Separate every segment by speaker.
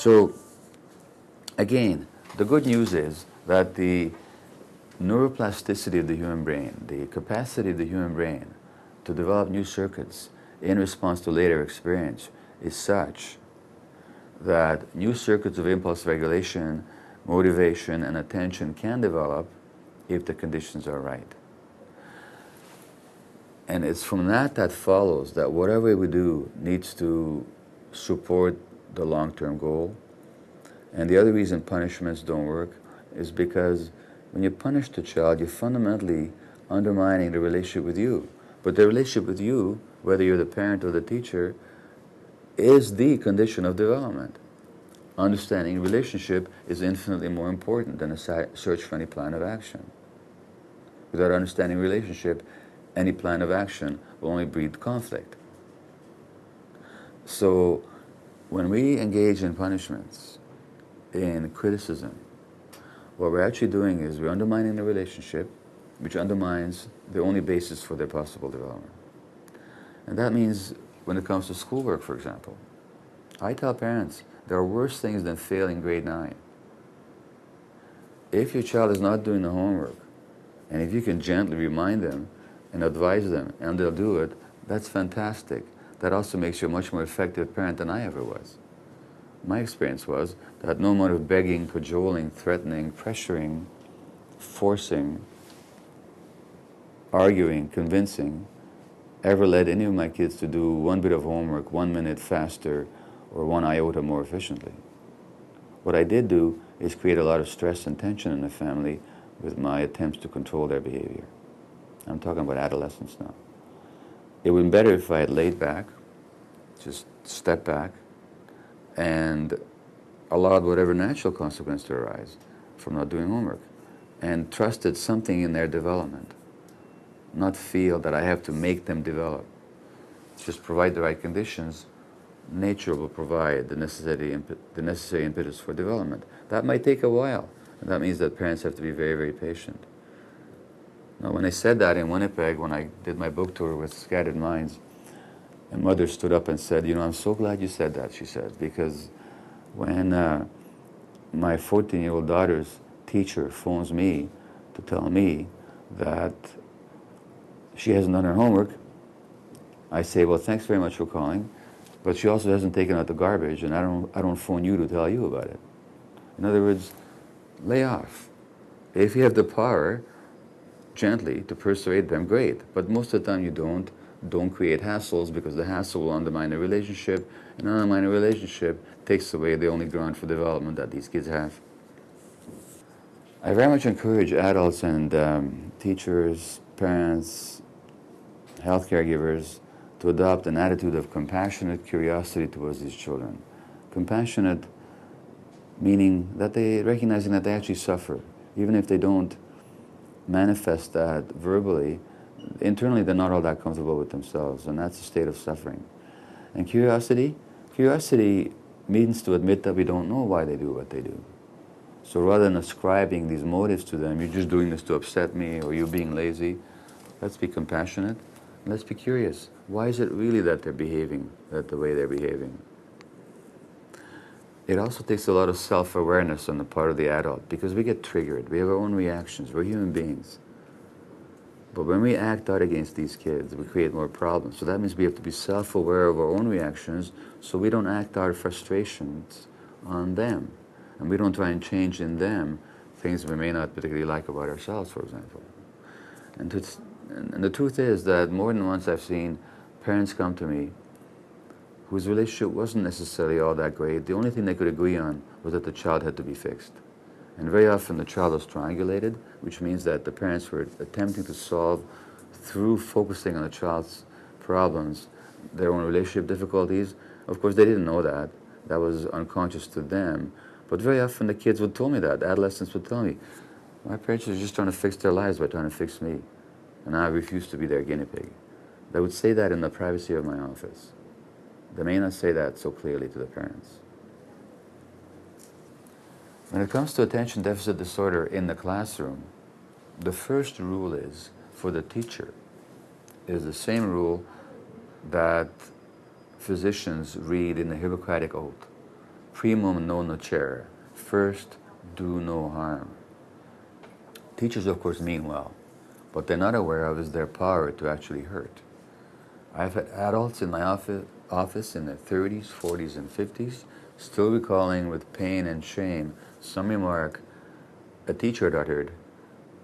Speaker 1: So, again, the good news is that the neuroplasticity of the human brain, the capacity of the human brain to develop new circuits in response to later experience is such that new circuits of impulse regulation, motivation, and attention can develop if the conditions are right. And it's from that follows that whatever we do needs to support the long-term goal. And the other reason punishments don't work is because when you punish the child, you're fundamentally undermining the relationship with you. But the relationship with you, whether you're the parent or the teacher, is the condition of development. Understanding relationship is infinitely more important than a search for any plan of action. Without understanding relationship, any plan of action will only breed conflict. So when we engage in punishments, in criticism, what we're actually doing is we're undermining the relationship, which undermines the only basis for their possible development. And that means when it comes to schoolwork, for example, I tell parents there are worse things than failing grade 9. If your child is not doing the homework, and if you can gently remind them and advise them, and they'll do it, that's fantastic. That also makes you a much more effective parent than I ever was. My experience was that no amount of begging, cajoling, threatening, pressuring, forcing, arguing, convincing ever led any of my kids to do one bit of homework 1 minute faster or 1 iota more efficiently. What I did do is create a lot of stress and tension in the family with my attempts to control their behavior. I'm talking about adolescence now. It would have been better if I had laid back, just stepped back, and allowed whatever natural consequence to arise from not doing homework, and trusted something in their development, not feel that I have to make them develop. Just provide the right conditions, nature will provide the necessary impetus for development. That might take a while, and that means that parents have to be very, very patient. Now, when I said that in Winnipeg, when I did my book tour with Scattered Minds, and mother stood up and said, I'm so glad you said that, she said, because when my 14-year-old daughter's teacher phones me to tell me that she hasn't done her homework, I say, well, thanks very much for calling, but she also hasn't taken out the garbage, and I don't phone you to tell you about it. In other words, lay off. If you have the power, gently, to persuade them, great. But most of the time you don't. Don't create hassles, because the hassle will undermine a relationship, and undermine a relationship takes away the only ground for development that these kids have. I very much encourage adults and teachers, parents, health caregivers to adopt an attitude of compassionate curiosity towards these children. Compassionate meaning that recognizing that they actually suffer, even if they don't manifest that verbally. Internally, they're not all that comfortable with themselves, and that's a state of suffering. And curiosity means to admit that we don't know why they do what they do. So rather than ascribing these motives to them, you're just doing this to upset me, or you're being lazy, let's be compassionate, and let's be curious. Why is it really that they're behaving the way they're behaving? It also takes a lot of self-awareness on the part of the adult, because we get triggered. We have our own reactions. We're human beings. But when we act out against these kids, we create more problems. So that means we have to be self-aware of our own reactions, so we don't act our frustrations on them. And we don't try and change in them things we may not particularly like about ourselves, for example. And the truth is that more than once I've seen parents come to me whose relationship wasn't necessarily all that great. The only thing they could agree on was that the child had to be fixed. And very often the child was triangulated, which means that the parents were attempting to solve, through focusing on the child's problems, their own relationship difficulties. Of course, they didn't know that. That was unconscious to them. But very often the kids would tell me that. Adolescents would tell me, my parents are just trying to fix their lives by trying to fix me, and I refuse to be their guinea pig. They would say that in the privacy of my office. They may not say that so clearly to the parents. When it comes to attention deficit disorder in the classroom, the first rule is, for the teacher, is the same rule that physicians read in the Hippocratic Oath. primum non nocere. First, do no harm. Teachers, of course, mean well. What they're not aware of is their power to actually hurt. I've had adults in my office in their 30s, 40s, and 50s still recalling with pain and shame some remark a teacher had uttered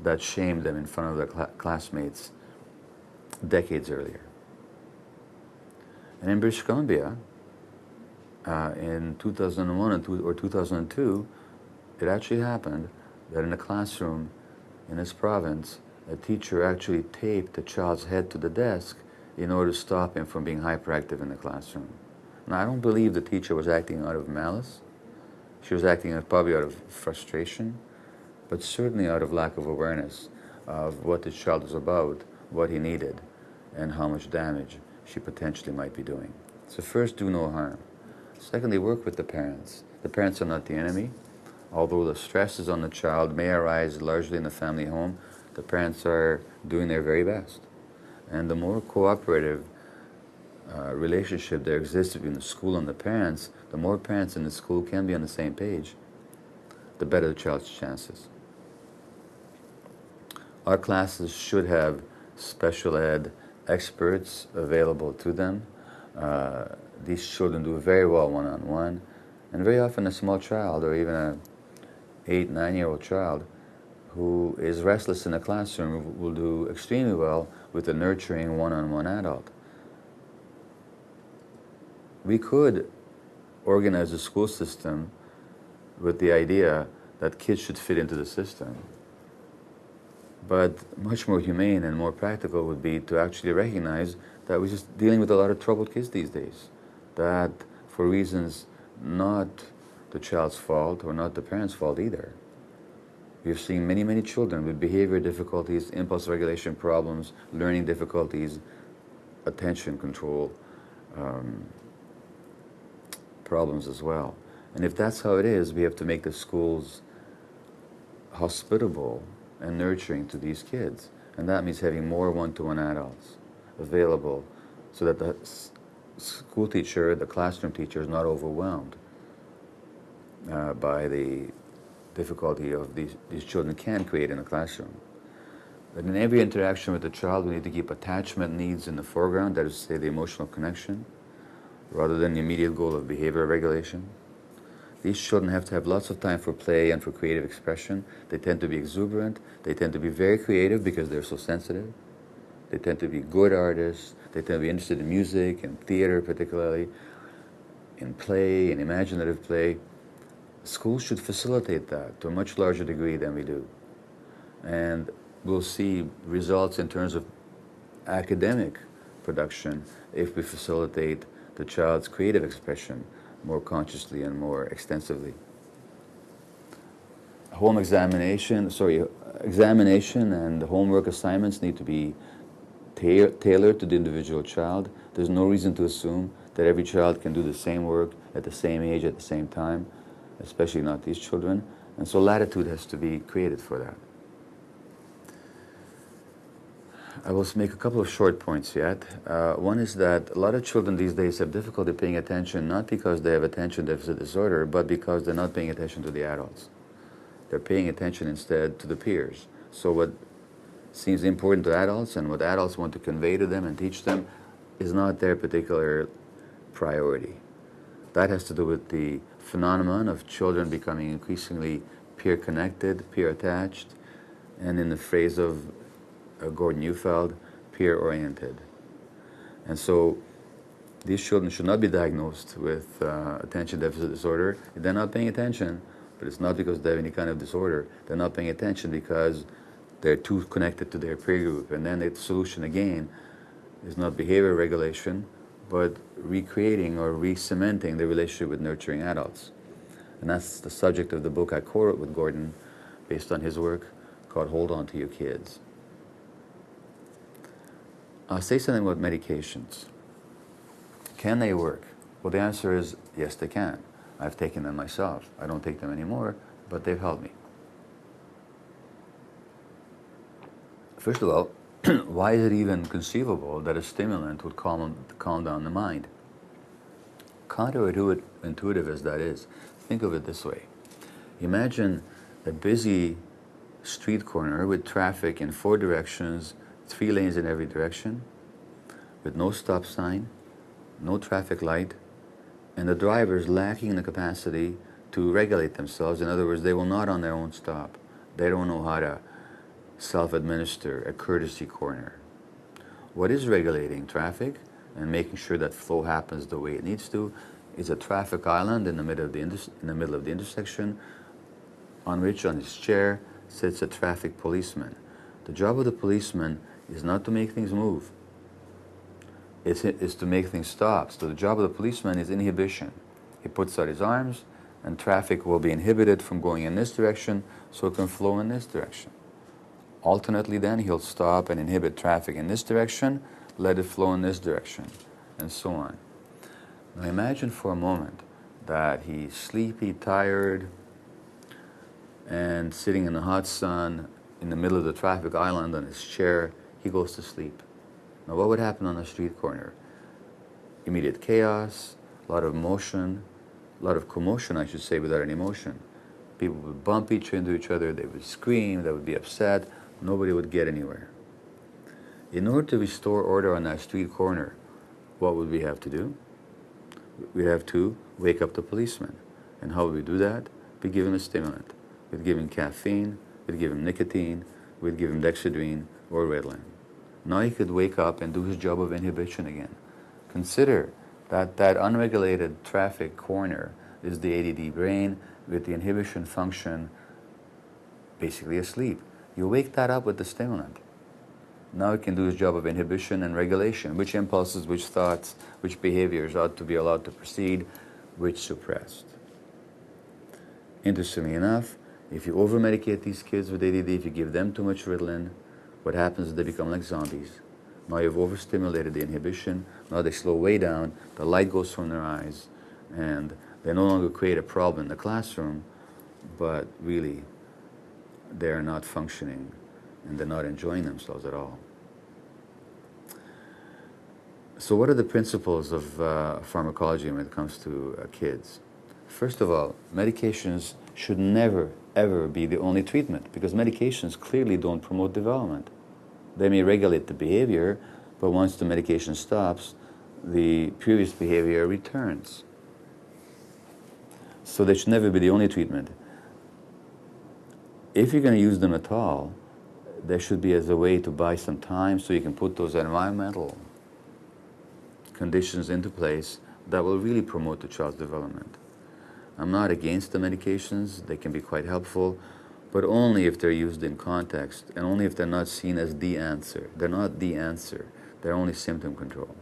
Speaker 1: that shamed them in front of their classmates decades earlier. And in British Columbia, in 2001 or 2002, it actually happened that in a classroom in this province, a teacher actually taped a child's head to the desk in order to stop him from being hyperactive in the classroom. Now, I don't believe the teacher was acting out of malice. She was acting probably out of frustration, but certainly out of lack of awareness of what the child was about, what he needed, and how much damage she potentially might be doing. So first, do no harm. Secondly, work with the parents. The parents are not the enemy. Although the stresses on the child may arise largely in the family home, the parents are doing their very best. And the more cooperative relationship there exists between the school and the parents, the more parents in the school can be on the same page, the better the child's chances. Our classes should have special ed experts available to them. These children do very well one-on-one, and very often a small child or even a 8, 9-year-old child who is restless in a classroom will do extremely well with a nurturing one-on-one adult. We could organize a school system with the idea that kids should fit into the system. But much more humane and more practical would be to actually recognize that we're just dealing with a lot of troubled kids these days. That for reasons not the child's fault or not the parent's fault either. We've seen many, many children with behavior difficulties, impulse regulation problems, learning difficulties, attention control problems as well. And if that's how it is, we have to make the schools hospitable and nurturing to these kids. And that means having more one-to-one adults available so that the school teacher, the classroom teacher, is not overwhelmed by the difficulty of these children can create in a classroom. But in every interaction with the child, we need to keep attachment needs in the foreground, that is to say the emotional connection, rather than the immediate goal of behavior regulation. These children have to have lots of time for play and for creative expression. They tend to be exuberant. They tend to be very creative because they're so sensitive. They tend to be good artists. They tend to be interested in music and theater particularly, in play, in imaginative play. Schools should facilitate that to a much larger degree than we do. And we'll see results in terms of academic production if we facilitate the child's creative expression more consciously and more extensively. Examination and homework assignments need to be tailored to the individual child. There's no reason to assume that every child can do the same work at the same age, at the same time, especially not these children. And so latitude has to be created for that. I will make a couple of short points yet. One is that a lot of children these days have difficulty paying attention, not because they have attention deficit disorder, but because they're not paying attention to the adults. They're paying attention instead to the peers. So what seems important to adults and what adults want to convey to them and teach them is not their particular priority. That has to do with the phenomenon of children becoming increasingly peer-connected, peer-attached, and in the phrase of Gordon Neufeld, peer-oriented. And so these children should not be diagnosed with attention deficit disorder. They're not paying attention, but it's not because they have any kind of disorder. They're not paying attention because they're too connected to their peer group. And then the solution again is not behavior regulation, but recreating or re-cementing the relationship with nurturing adults. And that's the subject of the book I co-wrote with Gordon based on his work called Hold On to Your Kids. I'll say something about medications. Can they work? Well, the answer is yes, they can. I've taken them myself. I don't take them anymore, but they've helped me. First of all, why is it even conceivable that a stimulant would calm down the mind? Counterintuitive as that is, think of it this way. Imagine a busy street corner with traffic in 4 directions, 3 lanes in every direction, with no stop sign, no traffic light, and the drivers lacking the capacity to regulate themselves. In other words, they will not on their own stop. They don't know how to self-administer a courtesy corner. What is regulating traffic and making sure that flow happens the way it needs to is a traffic island in the middle of the intersection, on which on his chair sits a traffic policeman. The job of the policeman is not to make things move. It's to make things stop. So the job of the policeman is inhibition. He puts out his arms and traffic will be inhibited from going in this direction so it can flow in this direction. Alternately then, he'll stop and inhibit traffic in this direction, let it flow in this direction, and so on. Now imagine for a moment that he's sleepy, tired, and sitting in the hot sun in the middle of the traffic island on his chair, he goes to sleep. Now what would happen on a street corner? Immediate chaos, a lot of motion, a lot of commotion, I should say, without any motion. People would bump into each other, they would scream, they would be upset, nobody would get anywhere. In order to restore order on that street corner, what would we have to do? We'd have to wake up the policeman. And how would we do that? We'd give him a stimulant. We'd give him caffeine, we'd give him nicotine, we'd give him dexedrine or Ritalin. Now he could wake up and do his job of inhibition again. Consider that unregulated traffic corner is the ADD brain with the inhibition function basically asleep. You wake that up with the stimulant. Now it can do its job of inhibition and regulation, which impulses, which thoughts, which behaviors ought to be allowed to proceed, which suppressed. Interestingly enough, if you over-medicate these kids with ADD, if you give them too much Ritalin, what happens is they become like zombies. Now you've overstimulated the inhibition, now they slow way down, the light goes from their eyes, and they no longer create a problem in the classroom, but really they're not functioning and they're not enjoying themselves at all. So what are the principles of pharmacology when it comes to kids? First of all, medications should never, ever be the only treatment, because medications clearly don't promote development. They may regulate the behavior, but once the medication stops, the previous behavior returns. So they should never be the only treatment. If you're going to use them at all, there should be as a way to buy some time so you can put those environmental conditions into place that will really promote the child's development. I'm not against the medications, they can be quite helpful, but only if they're used in context and only if they're not seen as the answer. They're not the answer, they're only symptom control.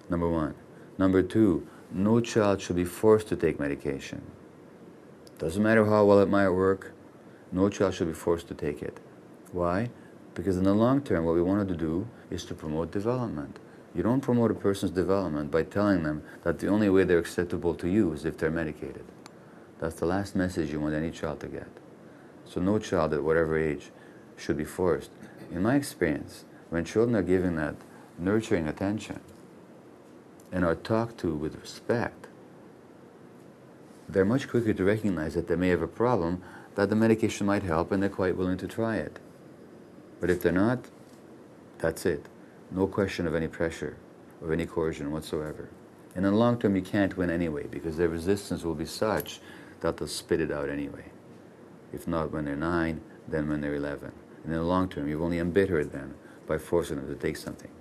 Speaker 1: Number one. Number two, no child should be forced to take medication. Doesn't matter how well it might work, no child should be forced to take it. Why? Because in the long term, what we wanted to do is to promote development. You don't promote a person's development by telling them that the only way they're acceptable to you is if they're medicated. That's the last message you want any child to get. So no child at whatever age should be forced. In my experience, when children are given that nurturing attention and are talked to with respect, they're much quicker to recognize that they may have a problem, that the medication might help, and they're quite willing to try it. But if they're not, that's it. No question of any pressure or any coercion whatsoever. And in the long term, you can't win anyway, because their resistance will be such that they'll spit it out anyway. If not when they're 9, then when they're 11. And in the long term, you've only embittered them by forcing them to take something.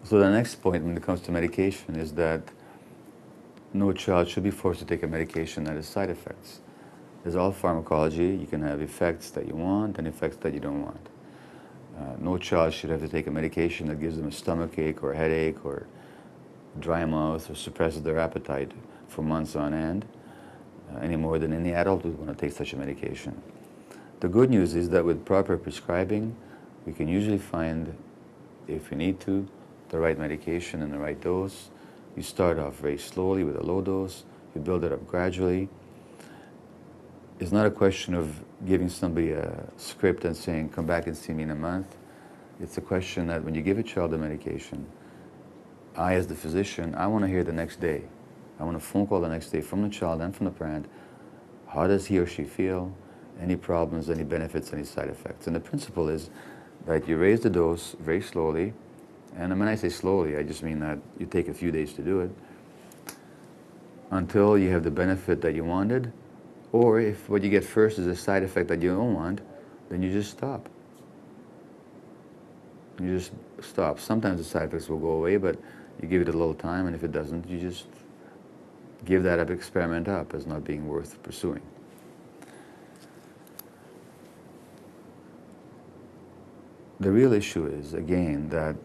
Speaker 1: So the next point when it comes to medication is that no child should be forced to take a medication that has side effects. As all pharmacology, you can have effects that you want and effects that you don't want. No child should have to take a medication that gives them a stomachache or a headache or dry mouth or suppresses their appetite for months on end, any more than any adult would want to take such a medication. The good news is that with proper prescribing, we can usually find, if we need to, the right medication and the right dose. You start off very slowly with a low dose, you build it up gradually. It's not a question of giving somebody a script and saying, come back and see me in a month. It's a question that when you give a child a medication, I, as the physician, I want to hear the next day. I want a phone call the next day from the child and from the parent. How does he or she feel? Any problems, any benefits, any side effects? And the principle is that you raise the dose very slowly. And when I say slowly, I just mean that you take a few days to do it until you have the benefit that you wanted. Or if what you get first is a side effect that you don't want, then you just stop. You just stop. Sometimes the side effects will go away, but you give it a little time, and if it doesn't, you just give that experiment up as not being worth pursuing. The real issue is, again, that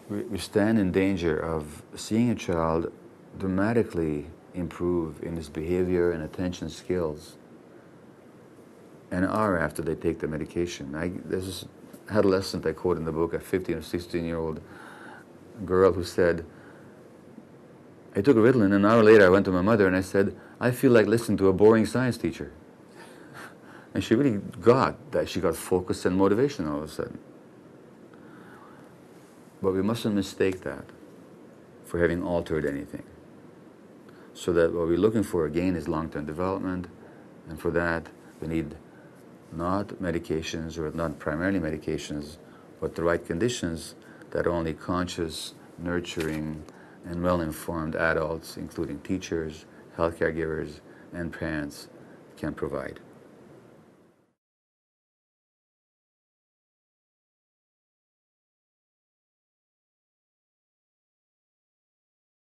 Speaker 1: we stand in danger of seeing a child dramatically improve in his behavior and attention skills an hour after they take the medication. There's this adolescent I quote in the book, a 15 or 16-year-old girl who said, I took Ritalin, and an hour later I went to my mother and I said, I feel like listening to a boring science teacher. And she really got that. She got focus and motivation all of a sudden. But we mustn't mistake that for having altered anything. So that what we're looking for again is long-term development, and for that we need not medications, or not primarily medications, but the right conditions that only conscious, nurturing, and well-informed adults, including teachers, health caregivers, and parents, can provide.